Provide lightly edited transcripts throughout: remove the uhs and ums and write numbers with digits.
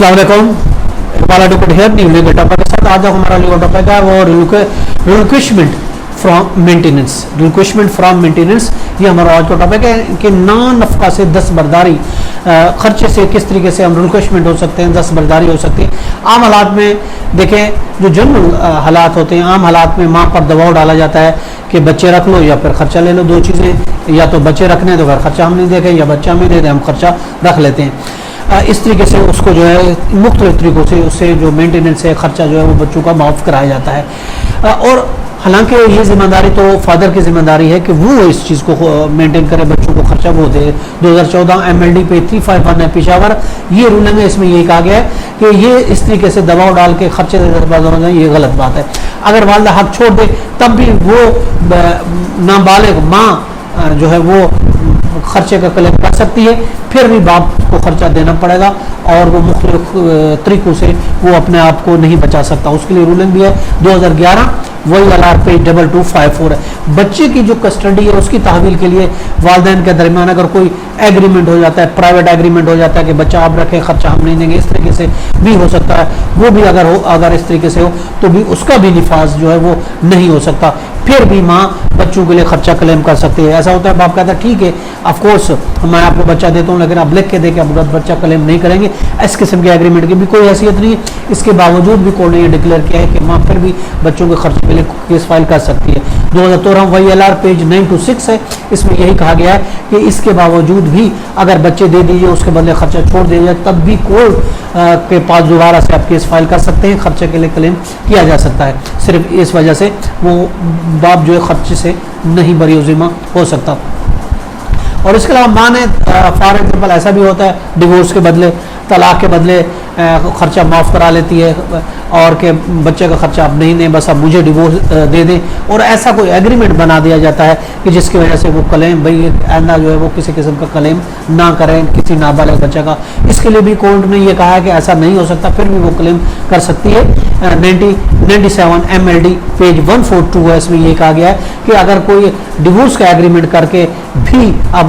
अस्सलाम वालेकुम, Iqbal advocate here, new legal topic के साथ। आज हमारा लीगल टॉपिक है वो रिलिक्विशमेंट फ्रॉम मेंटेनेंस। रिलिक्विशमेंट फ्रॉम मेंटेनेंस ये हमारा आज का टॉपिक है कि नान नफका से दस्तबरदारी खर्चे से किस तरीके से हम रिलिक्विशमेंट हो सकते हैं, दस्तबरदारी हो सकती है। आम हालात में देखें, जो जनरल हालात होते हैं, आम हालात में माँ पर दबाव डाला जाता है कि बच्चे रख लो या फिर खर्चा ले लो। दो चीज़ें, या तो बच्चे रखने तो फिर खर्चा हम नहीं देखें, या बच्चा हमें दे दे हम खर्चा रख लेते हैं। इस तरीके से उसको जो है मुख्तलिफ तरीक़ों से उससे जो मेंटेनेंस है, खर्चा जो है वो बच्चों का माफ़ कराया जाता है। और हालांकि ये जिम्मेदारी तो फादर की जिम्मेदारी है कि वो इस चीज़ को मेंटेन करे, बच्चों को खर्चा वो दे। 2014 MLD पे 351 है पेशावर, ये रूलिंग है, इसमें ये कहा गया है कि ये इस तरीके से दबाव डाल के खर्चे से ये गलत बात है। अगर वालिदा हक छोड़ दे तब भी वो नाबालिग माँ जो है वो खर्चे का क्लेम कर सकती है, फिर भी बाप को खर्चा देना पड़ेगा और वो मुख्तलिफ तरीक़ों से वो अपने आप को नहीं बचा सकता। उसके लिए रूलिंग भी है 2011 वही LR पे 2254 है। बच्चे की जो कस्टडी है उसकी तहवील के लिए वालिदैन के दरमियान अगर कोई एग्रीमेंट हो जाता है, प्राइवेट एग्रीमेंट हो जाता है कि बच्चा आप रखें, खर्चा हम नहीं देंगे, इस तरीके से भी हो सकता है। वो भी अगर इस तरीके से हो तो भी उसका भी निफाज जो है वो नहीं हो सकता, फिर भी माँ बच्चों के लिए खर्चा क्लेम कर सकती है। ऐसा होता है बाप कहता है ठीक है ऑफकोर्स मैं आपको बच्चा देता हूँ, लेकिन आप लिख के दे के आप बच्चा क्लेम नहीं करेंगे। इस किस्म के एग्रीमेंट की भी कोई हैसियत नहीं है। इसके बावजूद भी कोर्ट ने ये डिक्लेयर किया है कि माँ फिर भी बच्चों के खर्चे के लिए केस फाइल कर सकती है। 2013 वही LR पेज 926 है, इसमें यही कहा गया है कि इसके बावजूद भी अगर बच्चे दे दीजिए, उसके बदले खर्चा छोड़ दिया जाए, तब भी कोर्ट के पास दोबारा से आप केस फाइल कर सकते हैं, खर्चे के लिए क्लेम किया जा सकता है। सिर्फ इस वजह से वो बाप जो है खर्चे से नहीं बरी ज़िम्मा हो सकता। और इसके अलावा माँ ने फॉर एग्जाम्पल ऐसा भी होता है डिवोर्स के बदले, तलाक के बदले खर्चा माफ़ करा लेती है और कि बच्चे का खर्चा आप नहीं दें, बस आप मुझे डिवोर्स दे दें, और ऐसा कोई एग्रीमेंट बना दिया जाता है कि जिसकी वजह से वो क्लेम भाई आइंदा जो है वो किसी किस्म का क्लेम ना करें किसी नाबालिग बच्चे का। इसके लिए भी कोर्ट ने ये कहा है कि ऐसा नहीं हो सकता, फिर भी वो क्लेम कर सकती है। 97 MLD पेज 142 है, इसमें ये कहा गया है कि अगर कोई डिवोर्स का एग्रीमेंट करके भी अब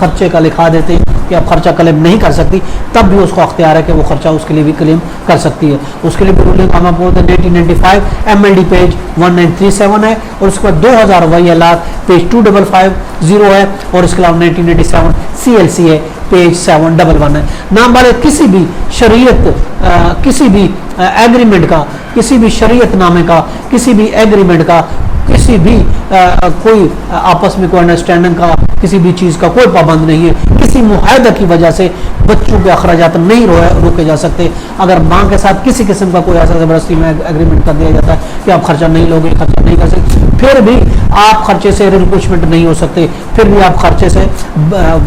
खर्चे का लिखा देते हैं कि आप खर्चा क्लेम नहीं कर सकती, तब भी उसको अख्तियार है कि वो खर्चा उसके लिए भी क्लेम कर सकती है। उसके लिए भी रूलिंग हम आपको 1995 MLD पेज 1937 है, और उसके बाद 2000 LR पेज 2550 है, और इसके अलावा 1987 CLC है पेज 711 है। नाबालिग किसी भी शरीयत किसी भी एग्रीमेंट का, किसी भी शरीयत नामे का, किसी भी एग्रीमेंट का, किसी भी कोई आपस में कोई अंडरस्टैंडिंग का, किसी भी चीज़ का कोई पाबंद नहीं है। किसी मुआहदा की वजह से बच्चों के अखराजात नहीं रोके जा सकते। अगर माँ के साथ किसी किस्म का कोई ऐसा ज़बरदस्ती में एग्रीमेंट कर दिया जाता है कि आप खर्चा नहीं लोगे, खर्चा नहीं कर सकते, फिर भी आप खर्चे से रिलिक्विशमेंट नहीं हो सकते, फिर भी आप खर्चे से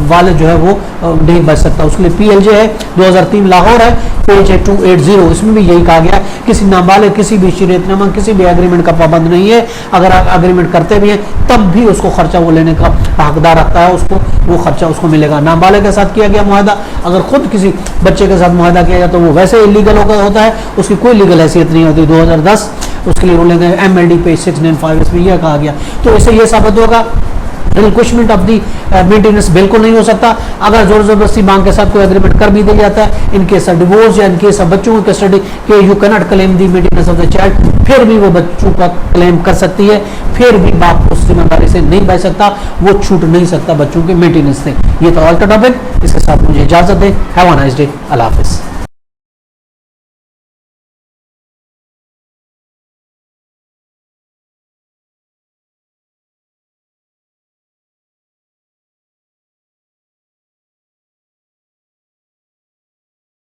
वालिद जो है वो नहीं बच सकता। उसके लिए PLJ है 2003 लाहौर है पेज 280, इसमें भी यही कहा गया है किसी नाबालिग किसी भी शरीयतनामा किसी भी एग्रीमेंट का पाबंद नहीं है। अगर आप एग्रीमेंट करते भी हैं तब भी उसको खर्चा वो लेने का हकदार रखता है, उसको वो खर्चा उसको मिलेगा। नाबालिग के साथ किया गया मुआहदा, अगर खुद किसी बच्चे के साथ मुआहदा किया जाए तो वो वैसे इलीगल होता है, उसकी कोई लीगल हैसियत नहीं होती। 2010 उसके लिए रूलिंग है MLD पेज 695, इसमें यह कहा गया। तो इससे ये साबित होगा रिलिक्विशमेंट ऑफ दी मेंटेनेंस बिल्कुल नहीं हो सकता। अगर जोर जबरदस्ती मांग के साथ कोई एग्रीमेंट कर भी दिया जाता है इन केस ऑफ डिवोर्स या इन केस ऑफ बच्चों की कस्टडी के you can not claim the maintenance of the child, फिर भी वो बच्चों का क्लेम कर सकती है, फिर भी बाप उस जिम्मेदारी से नहीं बच सकता, वो छूट नहीं सकता बच्चों के मेंटेनेंस से। ये तो ऑल टॉपिक, इसके साथ मुझे इजाजत दें। हैव अ नाइस डे, अल्लाह हाफिज़।